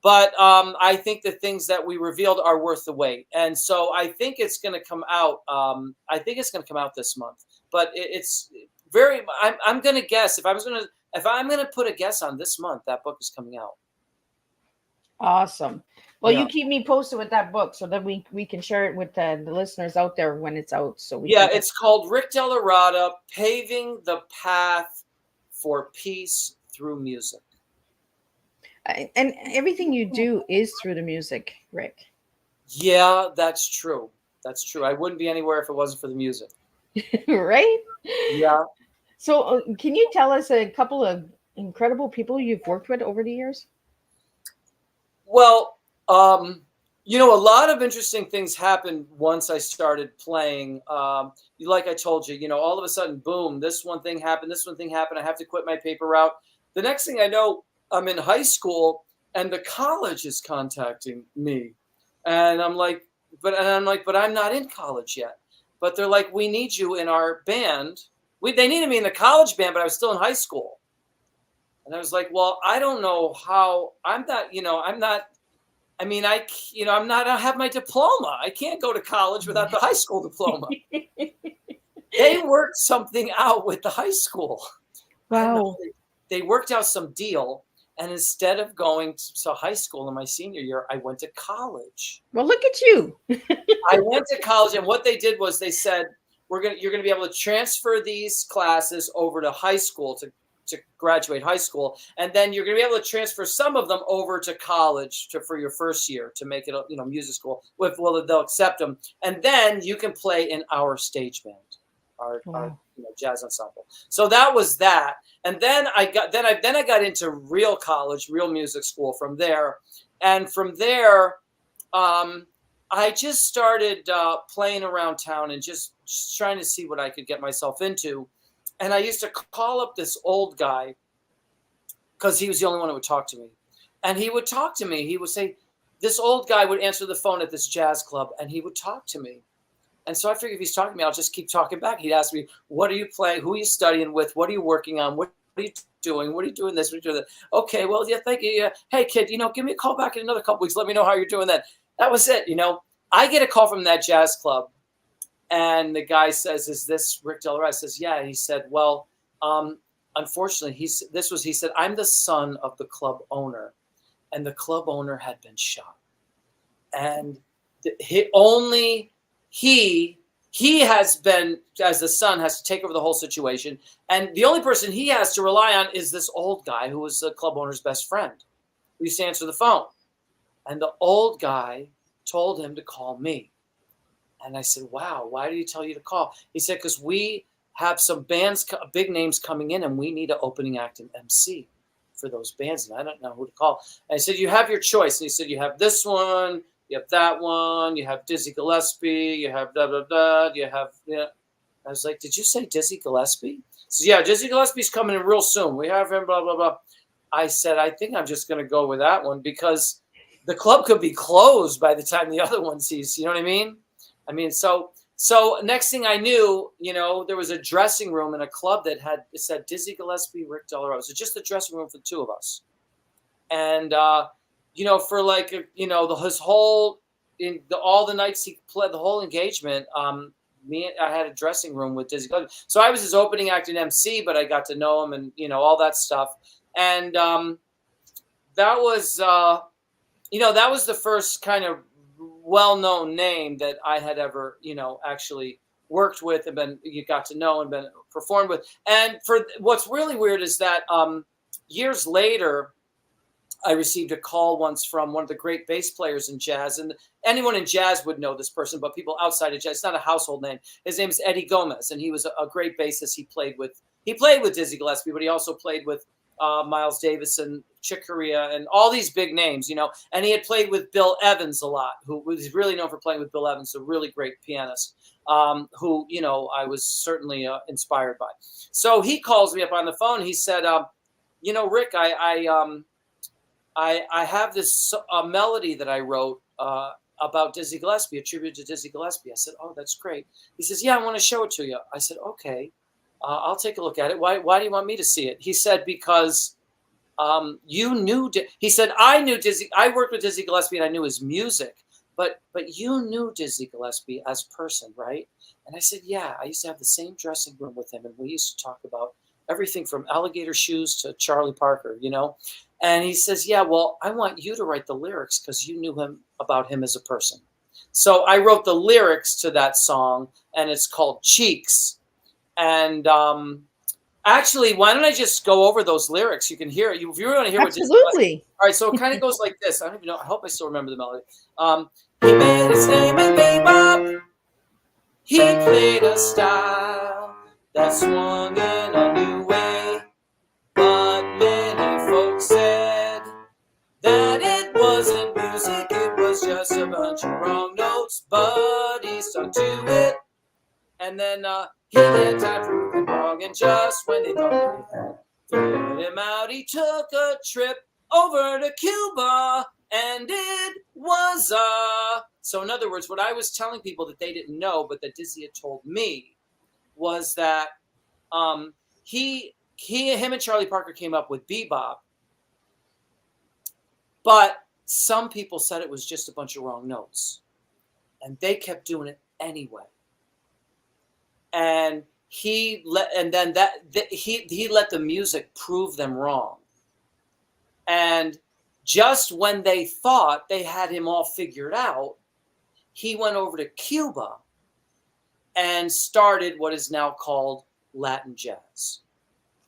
But I think the things that we revealed are worth the wait. And so I think it's going to come out. I think it's going to come out this month. But it's very, I'm going to guess, if I'm going to put a guess on this month, that book is coming out. Awesome. Well, you keep me posted with that book so that we can share it with the listeners out there when it's out. So it's called Rick Della Ratta, Paving the Path for Peace Through Music. And everything you do is through the music, Rick. Yeah, that's true. That's true. I wouldn't be anywhere if it wasn't for the music. Right? Yeah. So can you tell us a couple of incredible people you've worked with over the years? Well, a lot of interesting things happened once I started playing. Like I told you, all of a sudden, boom, this one thing happened. I have to quit my paper route. The next thing I know, I'm in high school and the college is contacting me. And I'm like, but I'm not in college yet. But they're like, we need you in our band. They needed me in the college band, but I was still in high school. And I was like, well, I don't know how. I don't have my diploma. I can't go to college without the high school diploma. They worked something out with the high school. Wow. They worked out some deal. And instead of going to high school in my senior year, I went to college. Well, look at you. I went to college, and what they did was they said, you're going to be able to transfer these classes over to high school to graduate high school, and then you're going to be able to transfer some of them over to college for your first year to make it a music school. They'll accept them, and then you can play in our stage band, our jazz ensemble. So that was that, and then I got into real college, real music school from there, and from there, I just started playing around town and just trying to see what I could get myself into. And I used to call up this old guy because he was the only one who would talk to me. And he would talk to me. He would say, this old guy would answer the phone at this jazz club and he would talk to me. And so I figured if he's talking to me, I'll just keep talking back. He'd ask me, what are you playing? Who are you studying with? What are you working on? What are you doing? What are you doing this? What are you doing that? Okay, well, yeah, thank you. Yeah. Hey, kid, give me a call back in another couple weeks. Let me know how you're doing that. That was it. I get a call from that jazz club, and the guy says, "Is this Rick Dells Ratta?" I says, "Yeah." He said, "Well, unfortunately, he said, I'm the son of the club owner, and the club owner had been shot, and he has been, as the son, has to take over the whole situation, and the only person he has to rely on is this old guy who was the club owner's best friend, who used to answer the phone, and the old guy told him to call me." And I said, "Wow, why did he tell you to call?" He said, "Because we have some bands, big names coming in, and we need an opening act and MC for those bands, and I don't know who to call." And I said, "You have your choice." And he said, "You have this one, you have that one, you have Dizzy Gillespie, you have blah, blah, blah, you have..." I was like, "Did you say Dizzy Gillespie?" He says, "Yeah, Dizzy Gillespie's coming in real soon. We have him, blah, blah, blah." I said, "I think I'm just going to go with that one because the club could be closed by the time the other one sees." You know what I mean? So next thing I knew, there was a dressing room in a club that said Dizzy Gillespie, Rick Dells Ratta. So just the dressing room for the two of us. And, for like, all the nights he played, the whole engagement, I had a dressing room with Dizzy Gillespie. So I was his opening act and MC, but I got to know him and, all that stuff. And that was the first kind of well-known name that I had ever, actually worked with and you got to know and been performed with. And for what's really weird is that years later, I received a call once from one of the great bass players in jazz, and anyone in jazz would know this person, but people outside of jazz, it's not a household name. His name is Eddie Gomez, and he was a great bassist. He played with Dizzy Gillespie, but he also played with Miles Davis and Chick Corea and all these big names, and he had played with Bill Evans a lot, who was really known for playing with Bill Evans, a really great pianist, who, I was certainly inspired by. So he calls me up on the phone. He said, "Rick, I have this melody that I wrote about Dizzy Gillespie, a tribute to Dizzy Gillespie." I said, "Oh, that's great." He says, "Yeah, I want to show it to you." I said, "Okay. I'll take a look at it. Why do you want me to see it?" He said, "Because you knew." He said, "I knew Dizzy. I worked with Dizzy Gillespie, and I knew his music. But you knew Dizzy Gillespie as a person, right?" And I said, "Yeah. I used to have the same dressing room with him, and we used to talk about everything from alligator shoes to Charlie Parker, And he says, "Yeah. Well, I want you to write the lyrics because you knew about him as a person." So I wrote the lyrics to that song, and it's called Cheeks. And actually, why don't I just go over those lyrics? You can hear it. If you want to hear Absolutely. All right, so it kind of goes like this. I don't even know. I hope I still remember the melody. He made his name in bebop. He played a style that swung in a new way. But many folks said that it wasn't music. It was just a bunch of wrong notes. But he stuck to it. And then he had time to prove them wrong, and just when they thought they had figured him out, he took a trip over to Cuba, and it was So in other words, what I was telling people that they didn't know, but that Dizzy had told me, was that him and Charlie Parker came up with bebop, but some people said it was just a bunch of wrong notes, and they kept doing it anyway. And he let the music prove them wrong. And just when they thought they had him all figured out, he went over to Cuba and started what is now called Latin jazz.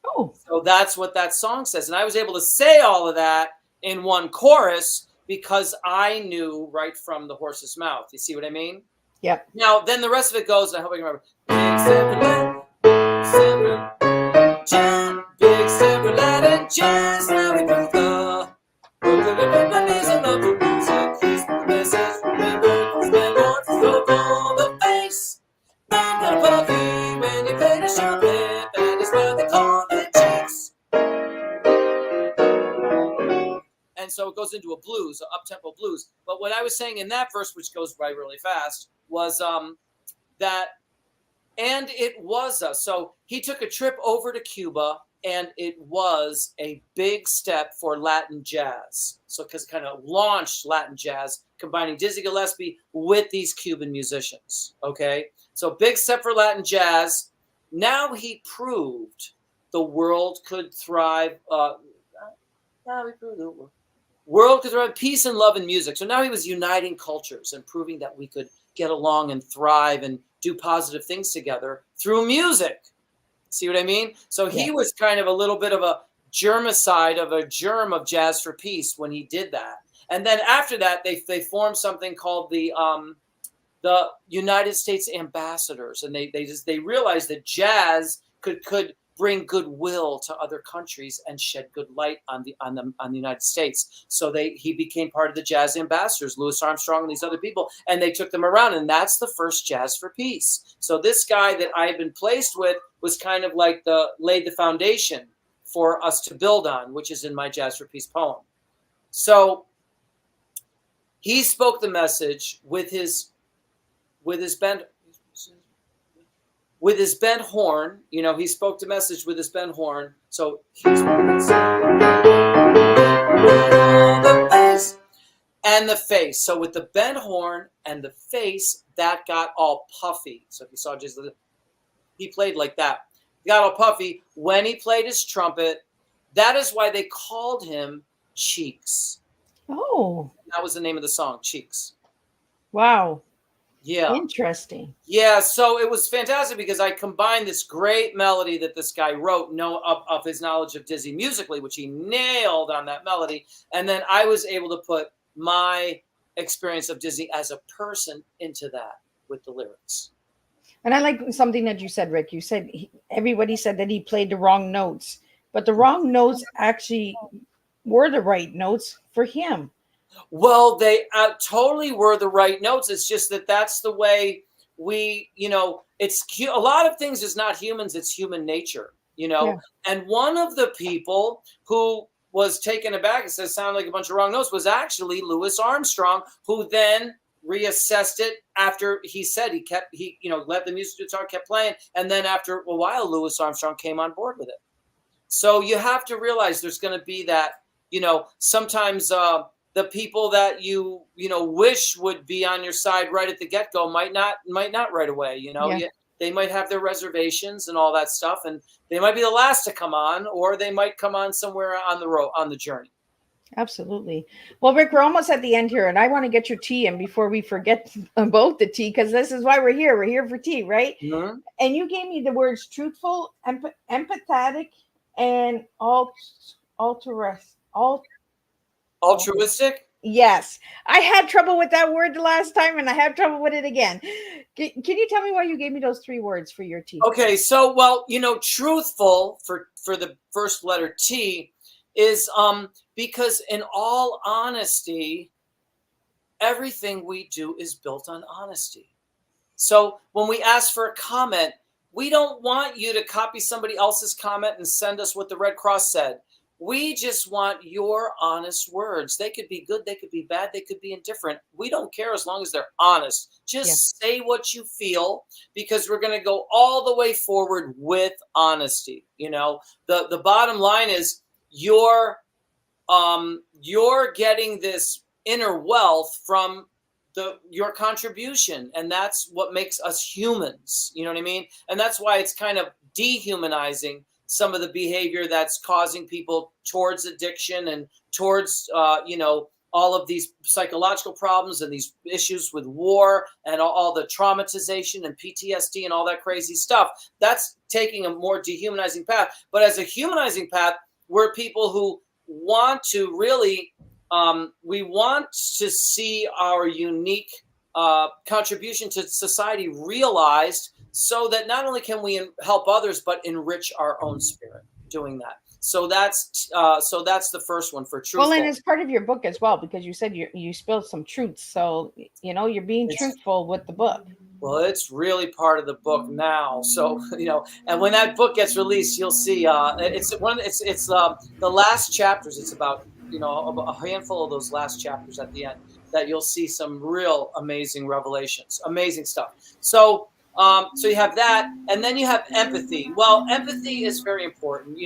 Oh, So that's what that song says. And I was able to say all of that in one chorus because I knew right from the horse's mouth. You see what I mean? yep. Now, then the rest of it goes, and I hope I can remember. Big step for Latin jazz, big step for Latin jazz. Now we broke the knees and love the music. Here's the message. Remember, spend more for all the face. Not a puffy when you play the trumpet. That is what they call the cheeks. And so it goes into a blues, an up-tempo blues. But what I was saying in that verse, which goes by really fast, was that, and it was us. So he took a trip over to Cuba, and it was a big step for Latin jazz. So because it kind of launched Latin jazz, combining Dizzy Gillespie with these Cuban musicians. Okay, so big step for Latin jazz. Now he proved the world could thrive. Now he proved the world could thrive, peace and love and music. So now he was uniting cultures and proving that we could get along and thrive and do positive things together through music. See what I mean? So he was kind of a little bit of a germicide of a germ of Jazz for Peace when he did that. And then after that, they formed something called the United States Ambassadors, and they realized that jazz could bring goodwill to other countries and shed good light on the United States. So he became part of the Jazz Ambassadors, Louis Armstrong and these other people, and they took them around, and that's the first Jazz for Peace. So this guy that I had been placed with was kind of like laid the foundation for us to build on, which is in my Jazz for Peace poem. So he spoke the message with his bent horn. You know, he spoke the message with his bent horn. So here's what it said. The face and the face. So with the bent horn and the face, that got all puffy. So if you saw just he played like that. He got all puffy when he played his trumpet. That is why they called him Cheeks. Oh, that was the name of the song, Cheeks. Wow. Yeah. Interesting. Yeah, so it was fantastic because I combined this great melody that this guy wrote, of his knowledge of Dizzy musically, which he nailed on that melody. And then I was able to put my experience of Dizzy as a person into that with the lyrics. And I like something that you said, Rick. You said everybody said that he played the wrong notes, but the wrong notes actually were the right notes for him. Well, they totally were the right notes. It's just that's the way we, it's a lot of things is not humans, it's human nature, Yeah. And one of the people who was taken aback and said it sounded like a bunch of wrong notes was actually Louis Armstrong, who then reassessed it after he said he let the music guitar kept playing. And then after a while, Louis Armstrong came on board with it. So you have to realize there's going to be that, sometimes the people that you wish would be on your side right at the get-go might not right away. Yeah. They might have their reservations and all that stuff, and they might be the last to come on, or they might come on somewhere on the road on the journey. Absolutely. Well, Rick, we're almost at the end here, and I want to get your tea in before we forget about the tea, because this is why we're here. We're here for tea, right? Mm-hmm. And you gave me the words truthful, empathetic, and Altruistic? Yes. I had trouble with that word the last time, and I have trouble with it again. Can you tell me why you gave me those 3 words for your tea? Okay, so, well, truthful for the first letter T is because in all honesty, everything we do is built on honesty. So when we ask for a comment, we don't want you to copy somebody else's comment and send us what the Red Cross said. We just want your honest words. They could be good, they could be bad, they could be indifferent. We don't care as long as they're honest. Just say what you feel, because we're going to go all the way forward with honesty. The bottom line is you're getting this inner wealth from your contribution, and that's what makes us humans. You know what I mean? And that's why it's kind of dehumanizing some of the behavior that's causing people towards addiction and towards all of these psychological problems and these issues with war and all the traumatization and PTSD and all that crazy stuff. That's taking a more dehumanizing path. But as a humanizing path, we're people who want to really, we want to see our unique contribution to society realized, so that not only can we help others, but enrich our own spirit doing that. So that's the first one for truthful. Well, and it's part of your book as well, because you said you spilled some truths. So, you're being truthful with the book. Well, it's really part of the book now. So, and when that book gets released, you'll see it's the last chapters. It's about, a handful of those last chapters at the end that you'll see some real amazing revelations, amazing stuff. So you have that, and then you have empathy. Well, empathy is very important.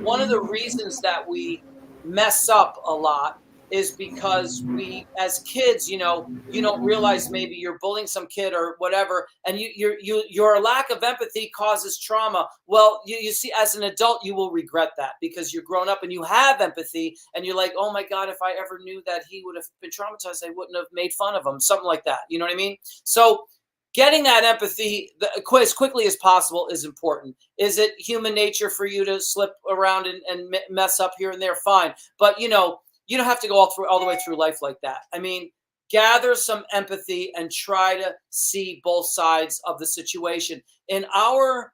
One of the reasons that we mess up a lot is because we, as kids, you don't realize maybe you're bullying some kid or whatever, and your lack of empathy causes trauma. Well, you see, as an adult, you will regret that, because you're grown up and you have empathy, and you're like, oh my God, if I ever knew that he would have been traumatized, I wouldn't have made fun of him, something like that. You know what I mean? So getting that empathy as quickly as possible is important. Is it human nature for you to slip around and mess up here and there? Fine. But, you don't have to go all the way through life like that. I mean, gather some empathy and try to see both sides of the situation. In our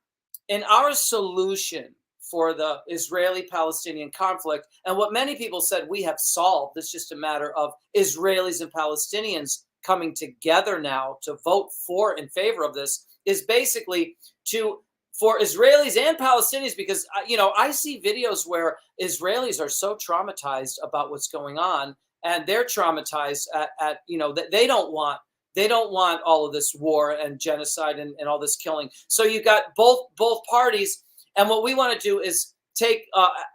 solution for the Israeli-Palestinian conflict, and what many people said we have solved, it's just a matter of Israelis and Palestinians coming together now to vote in favor of this, is basically for Israelis and Palestinians, because, I see videos where Israelis are so traumatized about what's going on, and they're traumatized at that they don't want all of this war and genocide and all this killing. So you've got both parties, and what we want to do is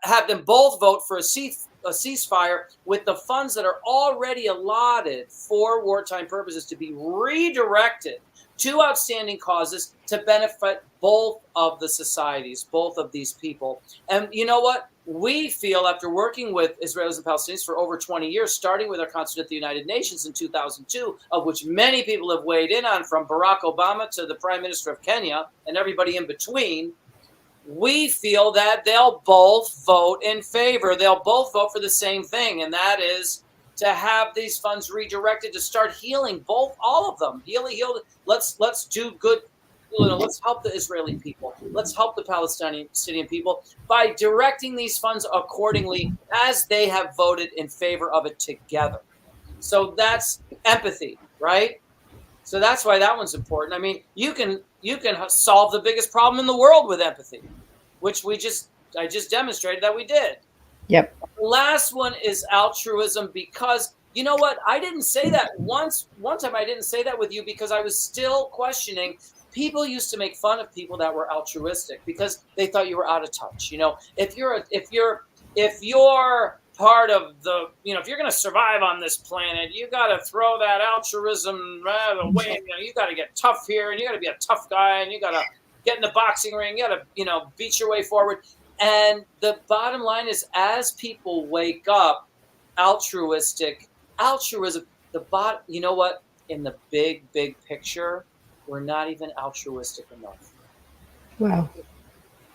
have them both vote for a ceasefire with the funds that are already allotted for wartime purposes to be redirected to outstanding causes to benefit both of the societies, both of these people. And you know what? We feel, after working with Israelis and Palestinians for over 20 years, starting with our consulate at the United Nations in 2002, of which many people have weighed in on, from Barack Obama to the Prime Minister of Kenya and everybody in between, we feel that they'll both vote in favor. They'll both vote for the same thing, and that is to have these funds redirected to start healing all of them. Heal. Let's do good. Let's help the Israeli people. Let's help the Palestinian people by directing these funds accordingly as they have voted in favor of it together. So that's empathy, right? So that's why that one's important. I mean, you can solve the biggest problem in the world with empathy, which I just demonstrated that we did. Yep. The last one is altruism, because you know what? I didn't say that one time. I didn't say that with you because I was still questioning. People used to make fun of people that were altruistic because they thought you were out of touch. If you're part of the, if you're going to survive on this planet, you got to throw that altruism away. You got to get tough here, and you got to be a tough guy, and you got to get in the boxing ring. You got to, beat your way forward. And the bottom line is, as people wake up, altruism, you know what? In the big picture, we're not even altruistic enough. Wow.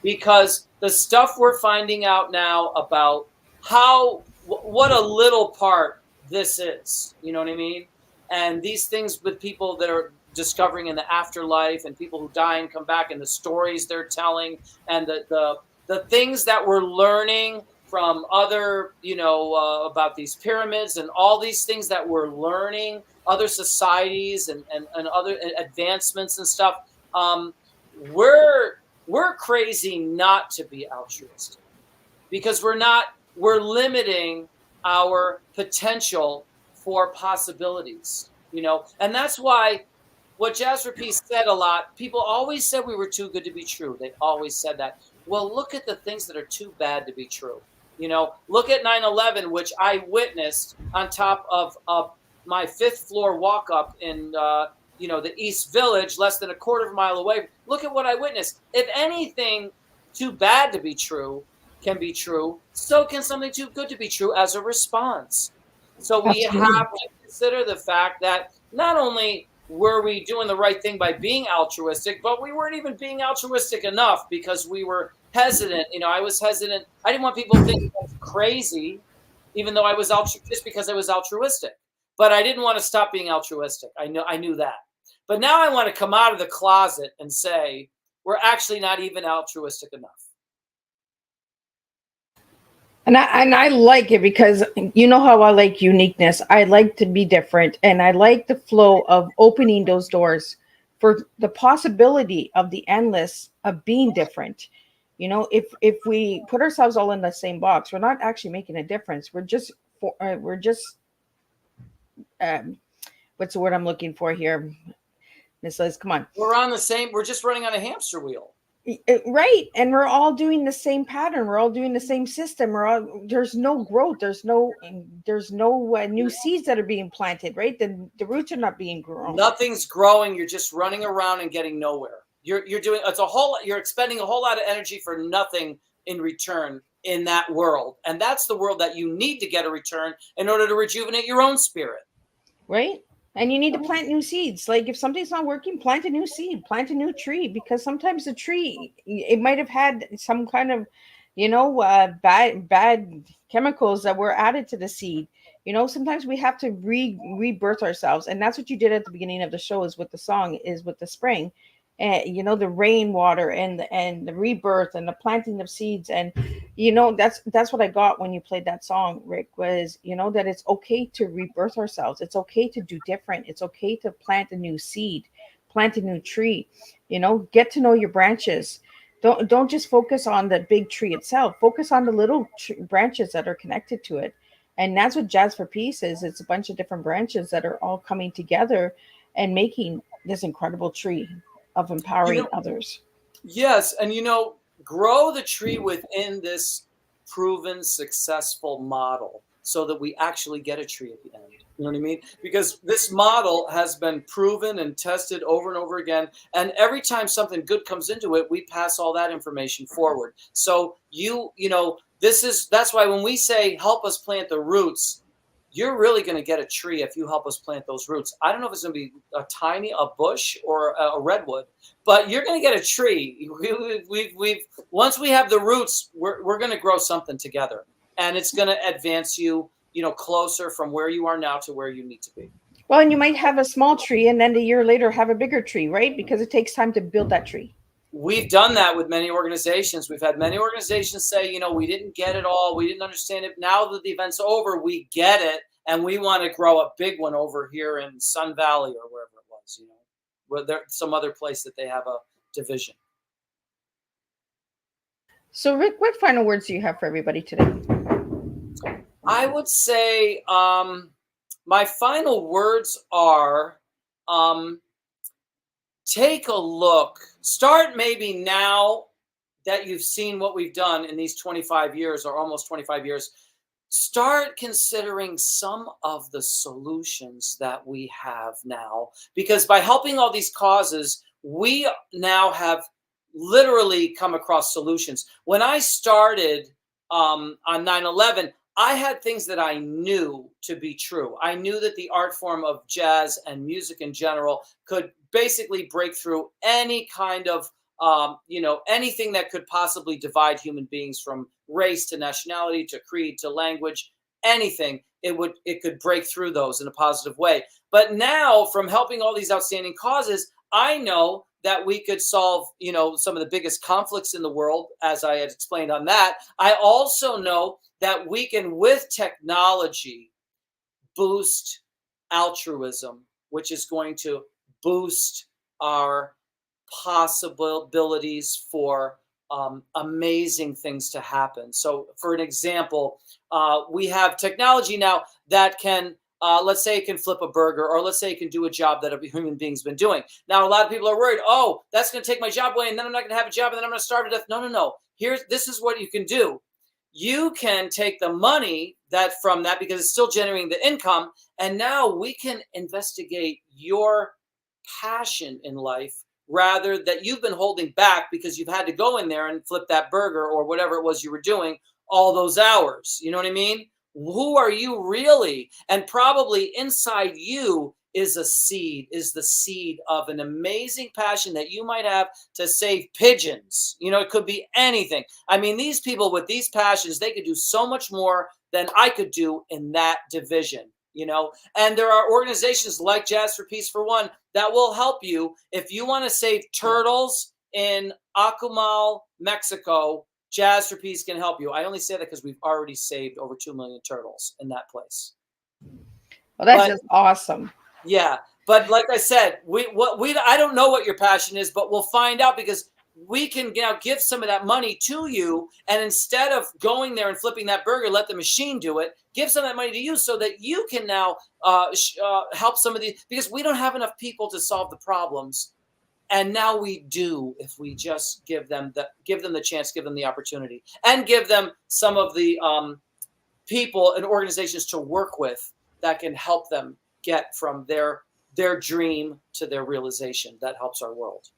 Because the stuff we're finding out now about what a little part this is, you know what I mean? And these things with people that are discovering in the afterlife, and people who die and come back, and the stories they're telling, and the things that we're learning from other, about these pyramids and all these things that we're learning, other societies and other advancements and stuff. We're crazy not to be altruistic, because we're limiting our potential for possibilities, and that's why what Jazz for Peace said a lot, people always said we were too good to be true. They always said that. Well, look at the things that are too bad to be true. Look at 9/11, which I witnessed on top of my 5th floor walk up in, the East Village, less than a quarter of a mile away. Look at what I witnessed. If anything too bad to be true can be true, so can something too good to be true as a response. So we Absolutely. have to consider the fact that not only were we doing the right thing by being altruistic, but we weren't even being altruistic enough because we were hesitant. I was hesitant. I didn't want people to think I was crazy, even though I was just because I was altruistic. But I didn't want to stop being altruistic. I knew that. But now I want to come out of the closet and say we're actually not even altruistic enough. And I like it because you know how I like uniqueness. I like to be different, and I like the flow of opening those doors for the possibility of the endless of being different. If we put ourselves all in the same box, we're not actually making a difference. We're just um, what's the word I'm looking for here, Miss Liz? Come on. We're just running on a hamster wheel. Right, and we're all doing the same pattern, we're all doing the same system, there's no growth, there's no new seeds that are being planted, right? The roots are not being grown. Nothing's growing. You're just running around and getting nowhere. You're expending a whole lot of energy for nothing in return in that world, and that's the world that you need to get a return in order to rejuvenate your own spirit, right? And you need to plant new seeds. Like if something's not working, plant a new seed, plant a new tree, because sometimes the tree, it might have had some kind of, bad chemicals that were added to the seed. Sometimes we have to rebirth ourselves, and that's what you did at the beginning of the show. Is with the song, is with the spring, and the rainwater and the rebirth and the planting of seeds. And that's what I got when you played that song, Rick, was that it's okay to rebirth ourselves, it's okay to do different, it's okay to plant a new seed, plant a new tree. Get to know your branches. Don't just focus on the big tree itself, focus on the little branches that are connected to it. And that's what Jazz for Peace is. It's a bunch of different branches that are all coming together and making this incredible tree of empowering others. Yes, and grow the tree within this proven successful model so that we actually get a tree at the end. You know what I mean? Because this model has been proven and tested over and over again, and every time something good comes into it, we pass all that information forward. So that's why when we say help us plant the roots, you're really going to get a tree if you help us plant those roots. I don't know if it's going to be a bush or a redwood, but you're going to get a tree. Once we have the roots, we're going to grow something together, and it's going to advance you, closer from where you are now to where you need to be. Well, and you might have a small tree, and then a year later have a bigger tree, right? Because it takes time to build that tree. We've done that with many organizations. We've had many organizations say, we didn't get it all. We didn't understand it. Now that the event's over, we get it. And we want to grow a big one over here in Sun Valley or wherever it was, where there's some other place that they have a division. So, Rick, what final words do you have for everybody today? I would say my final words are take a look. Start maybe now that you've seen what we've done in these 25 years or almost 25 years. Start considering some of the solutions that we have now, because by helping all these causes, we now have literally come across solutions. When I started on 9/11, I had things that I knew to be true. I knew that the art form of jazz and music in general could basically break through any kind of anything that could possibly divide human beings, from race to nationality to creed to language, anything. It could break through those in a positive way. But now, from helping all these outstanding causes, I know that we could solve, some of the biggest conflicts in the world, as I had explained on that. I also know that we can, with technology, boost altruism, which is going to boost our possibilities for amazing things to happen. So, for an example, we have technology now that can, let's say it can flip a burger, or let's say it can do a job that a human being's been doing. Now, a lot of people are worried, oh, that's going to take my job away, and then I'm not going to have a job, and then I'm going to starve to death. No. This is what you can do. You can take the money from that, because it's still generating the income, and now we can investigate your passion in life, rather that you've been holding back because you've had to go in there and flip that burger or whatever it was you were doing all those hours. You know what I mean? Who are you really? And probably inside you is the seed of an amazing passion that you might have to save pigeons. You know, it could be anything. I mean, these people with these passions, they could do so much more than I could do in that division, you know. And there are organizations like Jazz for Peace, for one, that will help you if you want to save turtles in Akumal, Mexico. Jazz for Peace can help you. I only say that because we've already saved over 2 million turtles in that place. Well, that's just awesome. Yeah, but like I said, I don't know what your passion is, but we'll find out, because we can now give some of that money to you, and instead of going there and flipping that burger, let the machine do it. Give some of that money to you so that you can now help some of these, because we don't have enough people to solve the problems. And now we do, if we just give them the chance, give them the opportunity, and give them some of the people and organizations to work with that can help them get from their dream to their realization. That helps our world.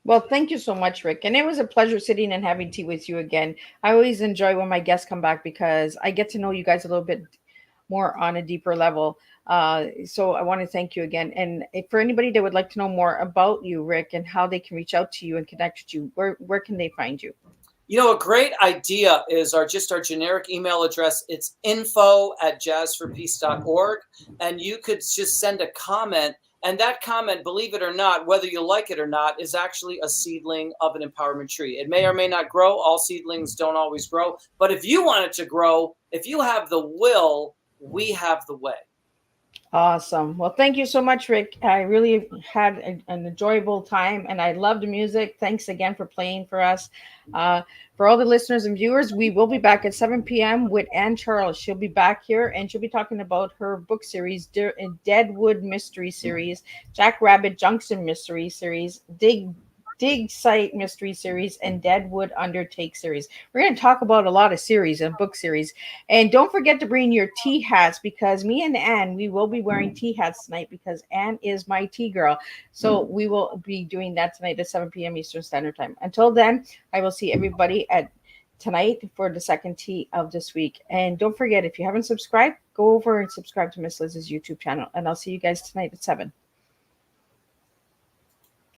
Well, thank you so much, Rick. And it was a pleasure sitting and having tea with you again. I always enjoy when my guests come back because I get to know you guys a little bit more on a deeper level. So I want to thank you again. And if for anybody that would like to know more about you, Rick, and how they can reach out to you and connect with you, where can they find you? You know, a great idea is our generic email address. It's info@jazzforpeace.org. And you could just send a comment. And that comment, believe it or not, whether you like it or not, is actually a seedling of an empowerment tree. It may or may not grow. All seedlings don't always grow. But if you want it to grow, if you have the will, we have the way. Awesome. Well, thank you so much, Rick. I really had an enjoyable time, and I loved the music. Thanks again for playing for us. For all the listeners and viewers, we will be back at 7 p.m. with Ann Charles. She'll be back here, and she'll be talking about her book series, Deadwood Mystery Series, Jack Rabbit Junction Mystery Series, Dig Site Mystery Series, and Deadwood Undertake Series. We're going to talk about a lot of series and book series. And don't forget to bring your tea hats, because me and Anne, we will be wearing tea hats tonight because Anne is my tea girl. So we will be doing that tonight at 7 p.m. Eastern Standard Time. Until then, I will see everybody at tonight for the second tea of this week. And don't forget, if you haven't subscribed, go over and subscribe to Miss Liz's YouTube channel. And I'll see you guys tonight at 7.